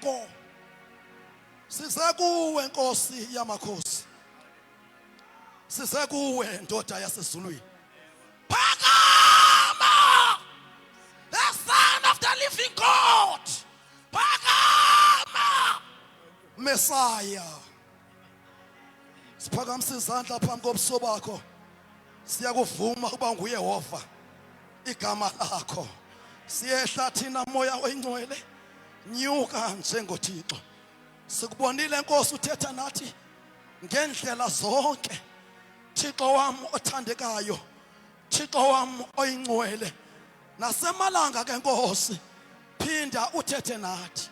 imbeko size kuwe Nkosi yamakhosi, size kuwe ndoda yasezulwini. Phakama, the Son of the living God. Phakama, Messiah. Siphakamisa izandla phambi kobuso bakho, siyakuvuma ukuba nguYehova igama lakho. Siyehla thina moya oyingcwele, nyuka njengoThixo. Sikubonile Nkosi uthetha nathi ngendlela zonke. Thixo wami othandekayo, Thixo wami oyingcwele, nasemalanga ke Nkosi phinda uthethe nathi.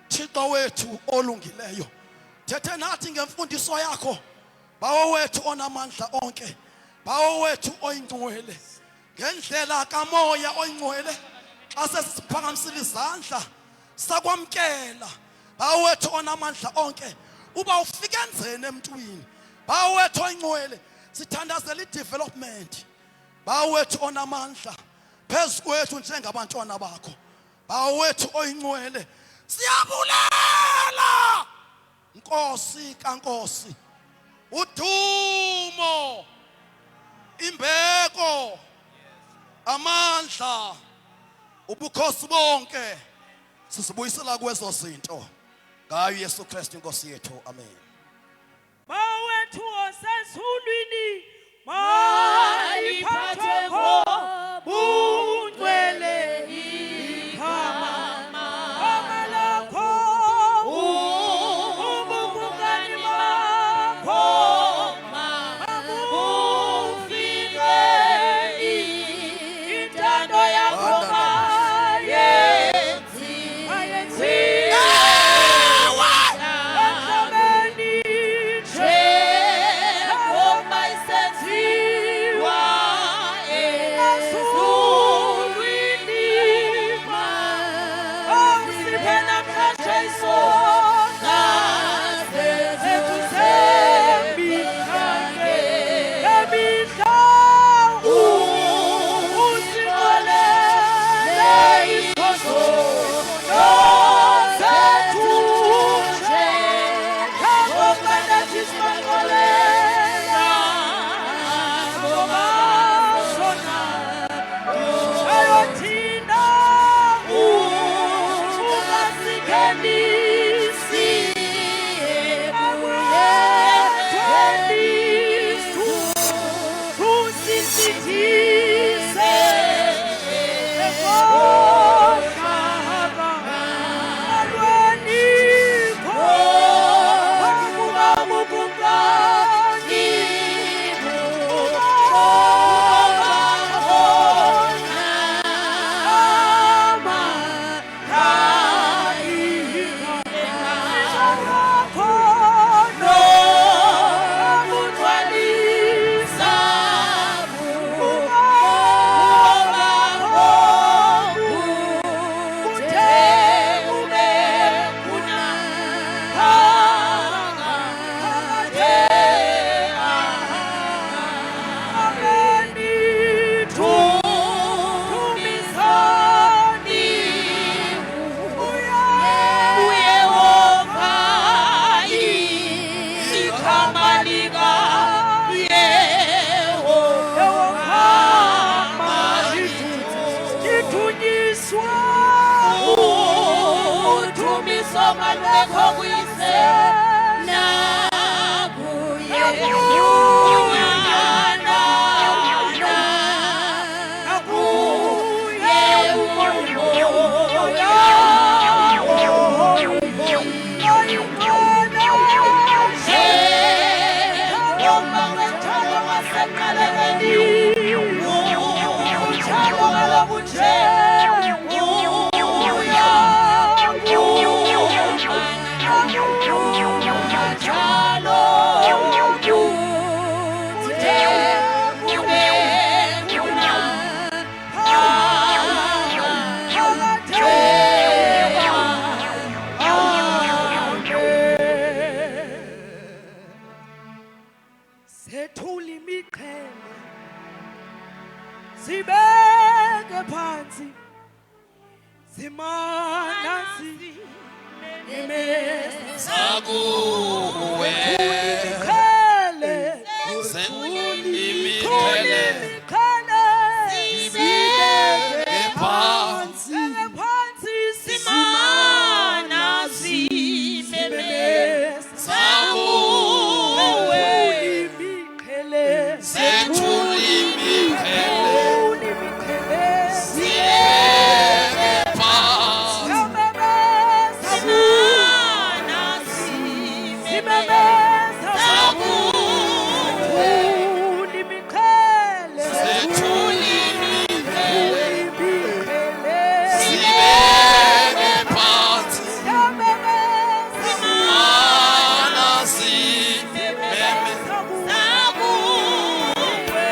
Thixo wethu olungileyo, thethe nathi ngemfundiso yakho. Bawo wethu onamandla onke, bawo wethu oyingcwele, ngendlela kamoya oyingcwele. Asesiphakamisile izandla sakwamkela, bawo wethu onamandla onke, uba ufike enzene emntwini. Bawo wethu oyingcwele, sithandazela i-development. Bawo wethu onamandla phezu kwethu njengabantwana bakho. Bawo wethu oyingcwele, siyabulela Nkosi kaNkosi. Udumo, imbeko, amandla, ubukhosi bonke sisibuyisela kwezo zinto ngayo Yesu Kristu Nkosi yethu. Amen. Bawethu osezulwini, maliphathe ngobungcwele igama lakho, ubungane bakho, makufike intando yakho Oh, sakuwe Khale imikhele sibeke phansi phansi simana simemeza sakuwe imikhele sethula imikhele sibeke phansi simana simemeza sethula imikhele sibeke phansi mana simeme mana simeme sakuwe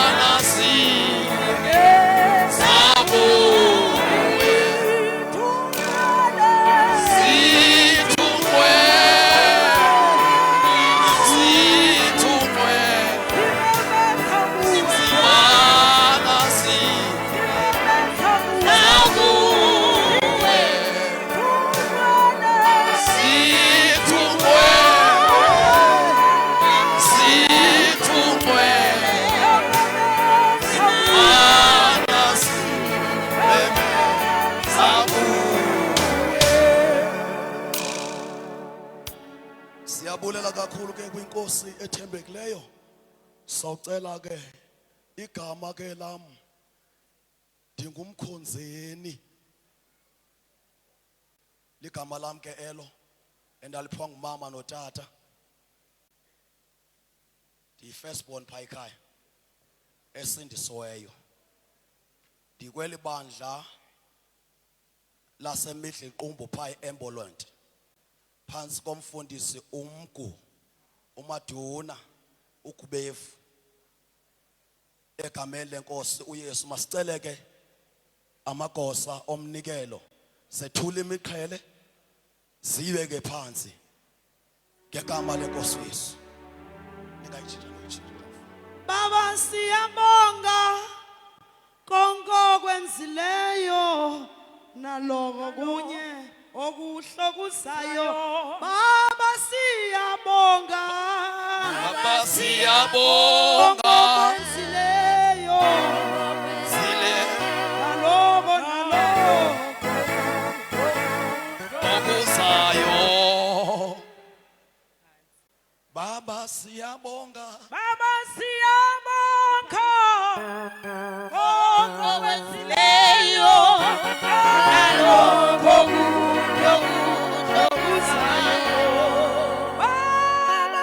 mana simeme sakuwe sithungwe sithungwe mana simeme sakuwe sithungwe sithungwe mana simeme sakuwe. Siyabulela kakhulu ke kwinkosi ethembekileyo. Sawucela ke igama ke lami ndingumkhonzeni. Ligama lami ke elo endaliphiwa ngumama notata. Ndi-first born phaa ekhaya esindisiweyo. Ndikweli bandla lasemidla iqumbu phaa e-Emboland phansi komfundisi umgu uMaduna uGubevu egameni lenkosi uYesu. Masicele ke amagosa omnikelo sethula imiqhele zibeke phansi ngegama lenkosi uYesu. Ndingayitshitha noyitshitha. Baba siyabonga konke okwenzileyo naloko kunye okuhlokuzayo. Baba siyabonga Baba siyabonga okwenzileyo zile naloko okuzayo. Baba siyabonga Baba siyabonga konke okwenzileyo naloko okuhlokuzayo. Baba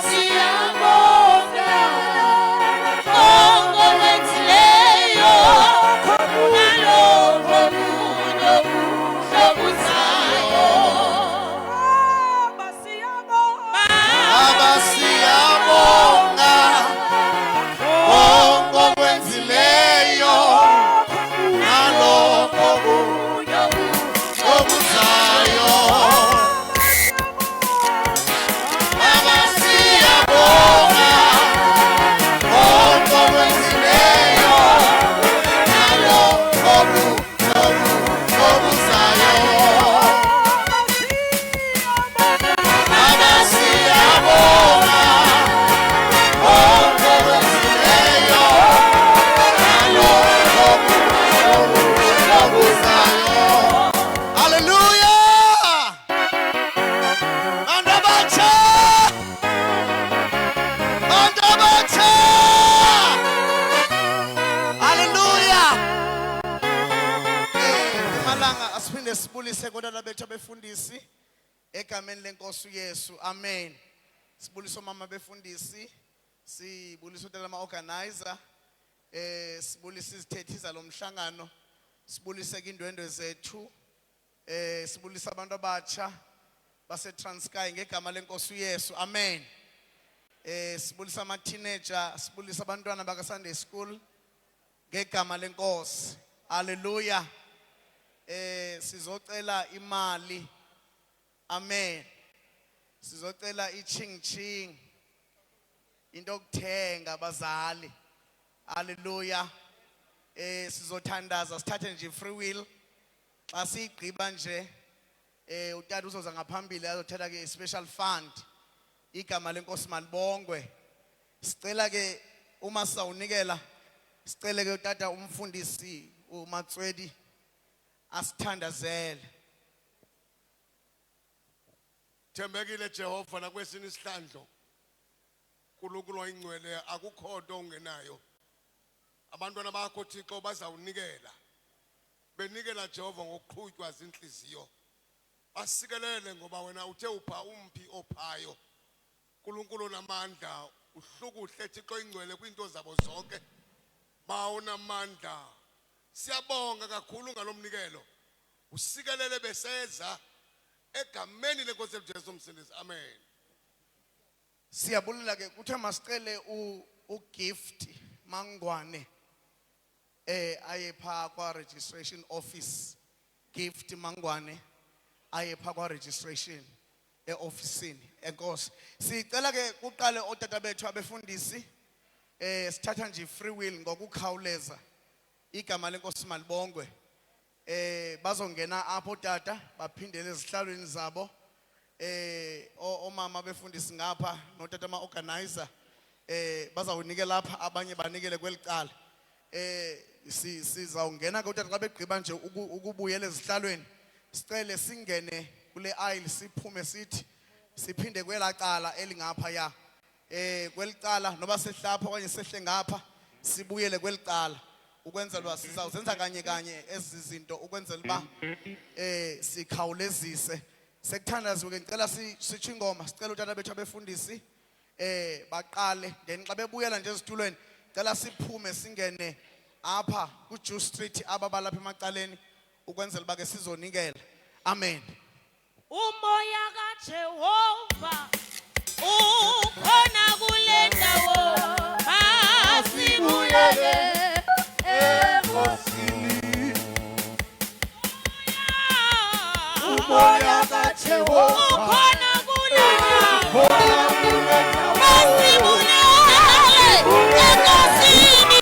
siyabonga konke okwenzileyo naloko okuhlokuzayo. Baba siyabonga Baba siyabonga konke okwenzileyo nalokho okuzayo. Baba siyabonga konke okwenzileyo nalokho okuzayo. Baba siyabonga konke okwenzileyo nalokho okuzayo. Hallelujah! Bantu abatsha! Bantu abatsha! Hallelujah! Malanga asiphinde sibulise kodwa bethu abefundisi egameni lenkosi uYesu. Amen. Sibulise omama befundisi, sibulise utela ama organizer, sibulise izithethiza lomhlangano, sibulise ke indwendwe zethu, sibulise abantu abatsha baseTranskei ngegama lenkosi uYesu. Amen. Sibulisa ama teenager, sibulisa abantwana baka Sunday school ngegama lenkosi. Hallelujah. Sizocela imali. Amen. Sizocela iching into okuthenga bazali. Hallelujah. Sizothandaza sithathe nje free will. Xa sigqiba nje utata uzoza ngaphambili azothatha ke special fund. Igama lenkosi malibongwe. Sicela ke uma sawunikela sicele ke utata umfundisi uMatswedi asithandazele. Thembekile Jehova nakwesini isihlandlo. Nkulunkulu oyingcwele akukho nto ungenayo. Abantwana bakho Thixo bazawunikela. Benikela Jehova ngokuqhutywa zinhliziyo. Basikelele ngoba wena uthe upha umphi ophayo. Nkulunkulu namandla uhlukuhle Thixo ingcwele kwinto zabo zonke. Bawunamandla. Siyabonga kakhulu ngalomnikelo. Usikelele beseza egameni lenkosi uJesu Msindisi. Amen. Siyabulela ke kuthe masicele ugift Mangwane aye pha kwa registration office. Gift Mangwane aye pha kwa registration eofficeini enkosi. Sicela ke kuqale otata bethu abefundisi sithatha nje free will ngokukhawuleza. Igama lenkosi malibongwe. Bazongena apho tata baphindele ezihlalweni zabo. Omama befundisi ngapha notata ama organizer bazawunikela lapha abanye banikele kwelicala. Sizawungena ke utata xa begqiba nje ukubuyela ezihlalweni sicele singene kule aisle siphume sithi siphinde kwelacala elingapha ya kwelicala noba sehlapha okanye sehle ngapha sibuyele kwelicala ukwenzela uba sizawuzenza kanye kanye ezi zinto ukwenzela uba sikhawulezise. Sekuthandazwe ke ngicela sitsho ingoma sicela utata bethu abefundisi baqale then xa bebuyela nje ezitulweni cela siphume singene apha ku Jew Street ababalapha emacaleni ukwenzela uba ke sizonikela. Amen. Umoya kaJehova ukhona kule ndawo. Masibuyele enkosini. Umoya kaJehova ukhona kule ndawo. Masibuyele enkosini.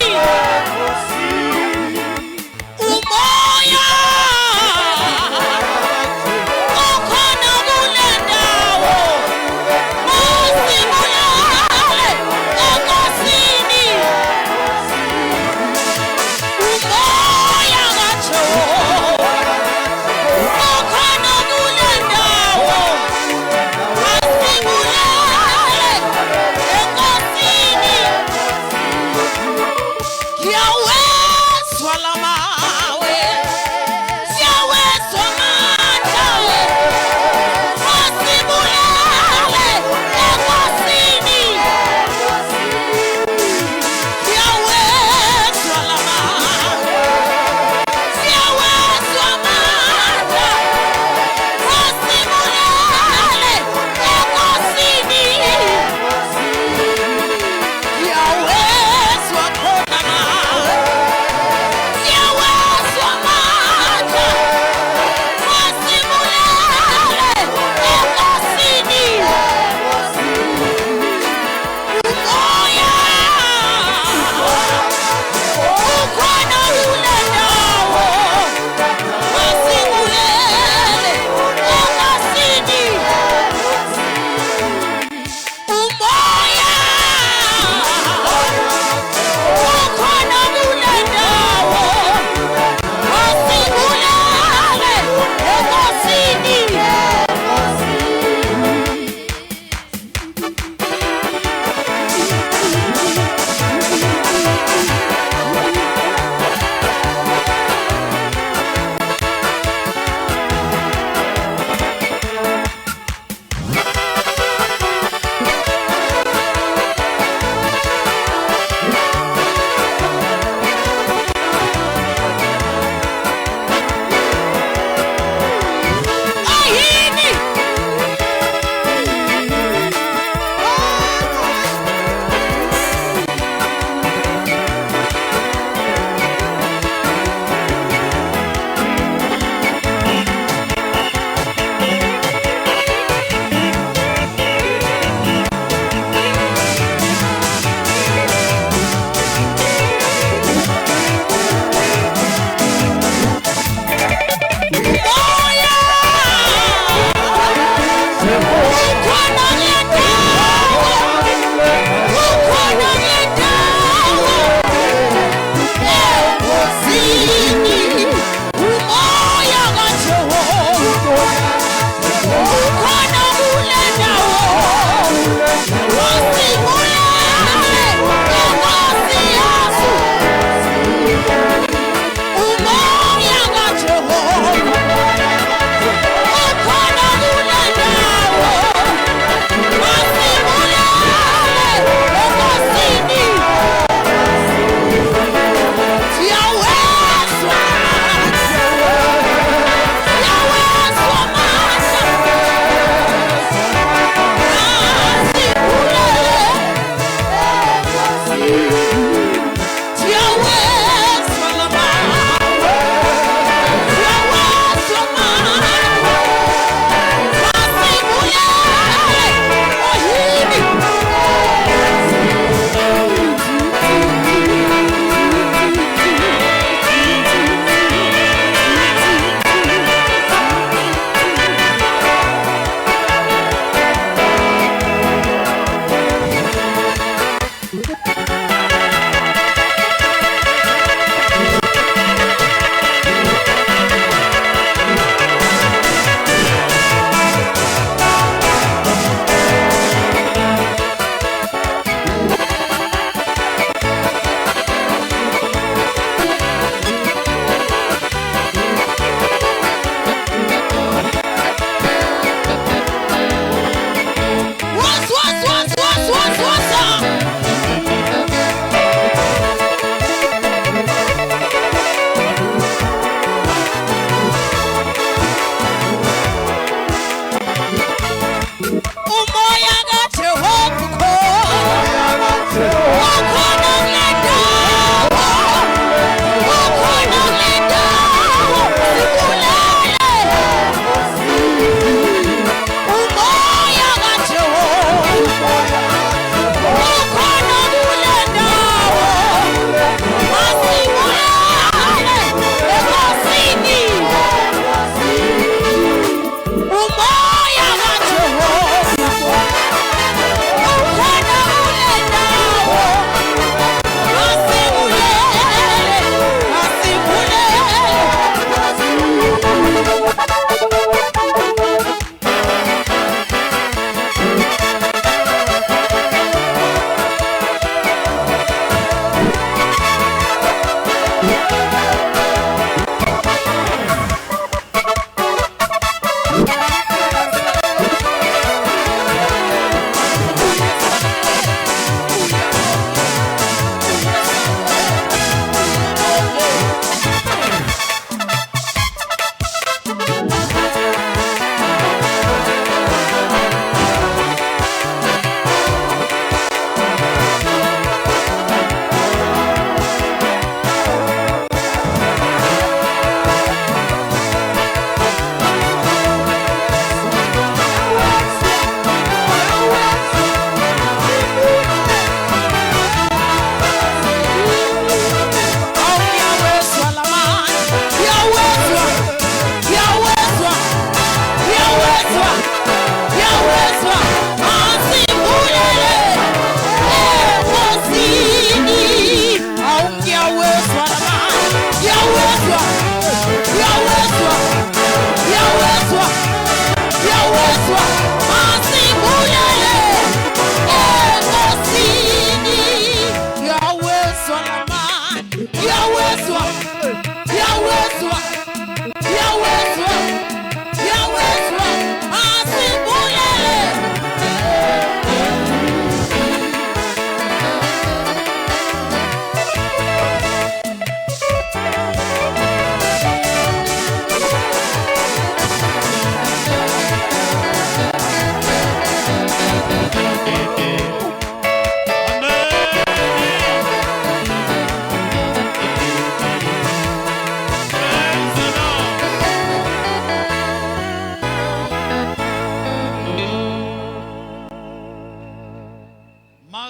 Umoya ukhona kule ndawo.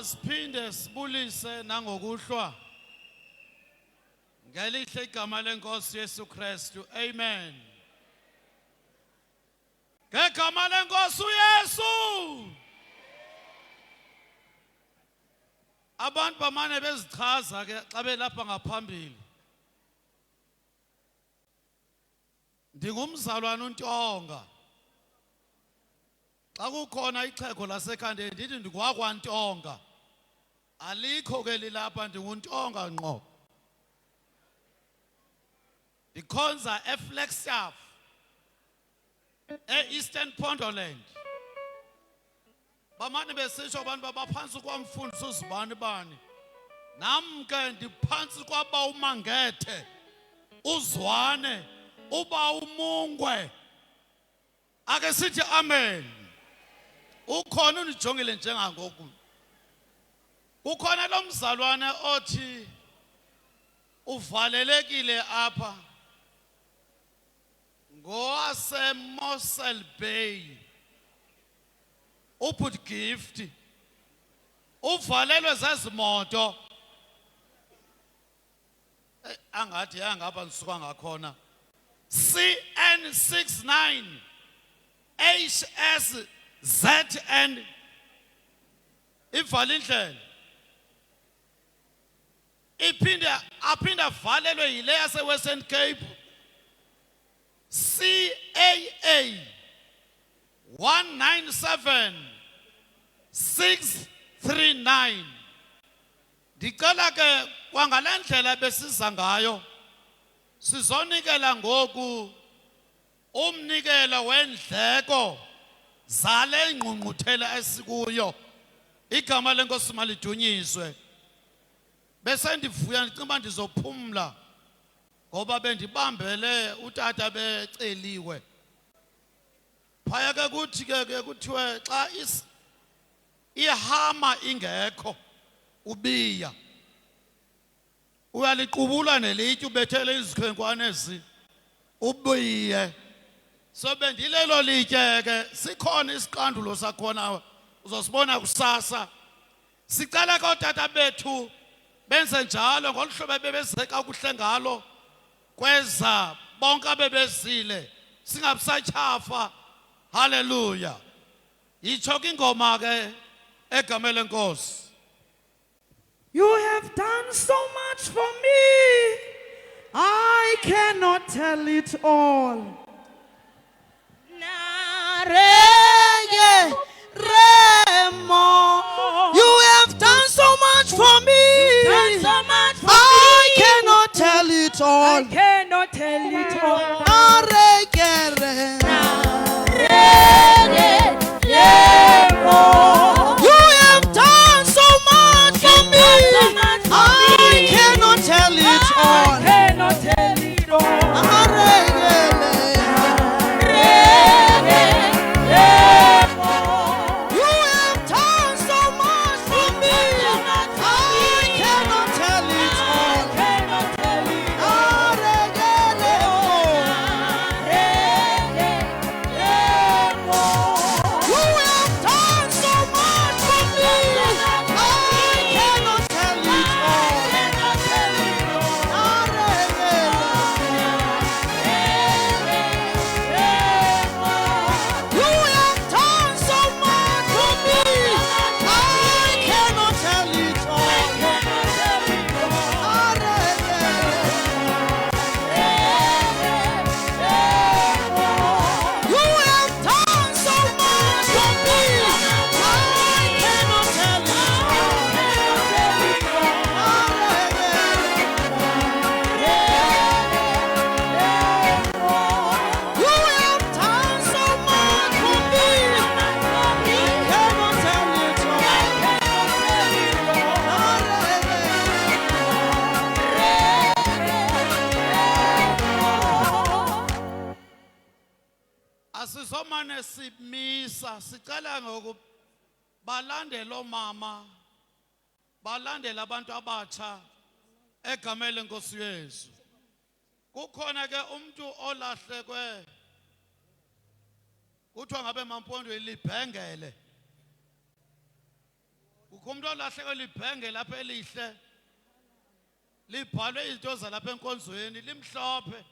Masiphinde sibulise nangokuhlwa. Ngelihle igama lenkosi Yesu Kristu. Amen. Ngegama lenkosi uYesu. Abantu bamane bezichaza ke xa belapha ngaphambili. Ndingumzalwane uNtonga. Xa kukhona ixhego lasekhande ndithi ndingwakwaNtonga. Alikho ke lilapha ndinguNtonga ngqo. Ndikhonza eFlagstaff, e-Eastern Pondoland. Bamane besitsho abantu baphansi kwamfundisi uzibani bani. Nam ke ndiphansi kwaba uMangethe, uZwane, uba uMungwe. Ake sithi amen. Ukhona unijongile njengangoku. Ukhona lo mzalwane othi uvalelekile apha. Ngowase Mossel Bay. Uput gift. Uvalelwe zezimoto. Angathi yangapha nisuka ngakhona. CN69 HSZN ivala indlela. Aphinda valelwe yile yase Western Cape. CAA 197639. Ndicela ke kwangalendlela besiza ngayo sizonikela ngoku umnikelo wendleko zale ngqungquthela esikuyo. Igama lenkosi malidunyiswe. Bese ndivuya ndicinga ndizophumla ngoba bendibambele utata beceliwe. Phaya ke kuthi ke kuthiwe xa ihama ingekho ubiya uyaliqubula nelitye ubethele izikhwenkwane ezi ubiye. So bendilelo litye ke sikhona isiqandulo sakhona uzosibona kusasa. Sicela ke otata bethu benze njalo ngolu hlobo bebeze kakuhle ngalo kweza bonke abebezile singabusatyhafa. Hallelujah. Yitsho ke ingoma ke egama lenkosi. You have done so much for me. I cannot tell it all. You have done so much for me. I cannot tell it all. I cannot tell it all. You have done so much for me. I cannot tell it all. I cannot tell it all. You have done so much for me. I cannot tell it all. Cannot tell it You have done so much for me. I cannot tell it all. You have done so much for me. I cannot tell it all. You have done so much for me. I cannot tell it You have done so much for me. I cannot tell it Asizomane simisa sicela ngoku balandela omama balandela abantu abatsha egama lenkosi Yesu. Kukhona ke umuntu olahlekwe kuthiwa ngabe Mampondo ilibhengele kukho umuntu olahlekwe libhenge lapha elihle libhalwe izinto zalapha enkonzweni limhlophe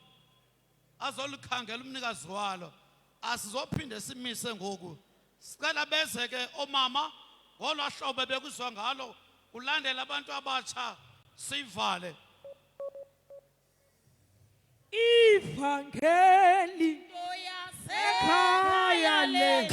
azolikhangela umnikazi walo asizophinde simise ngoku sicela beze ke omama ngolwahlobo bekuzwa ngalo ulandela abantu abatsha sivale Ivangeli ekhaya le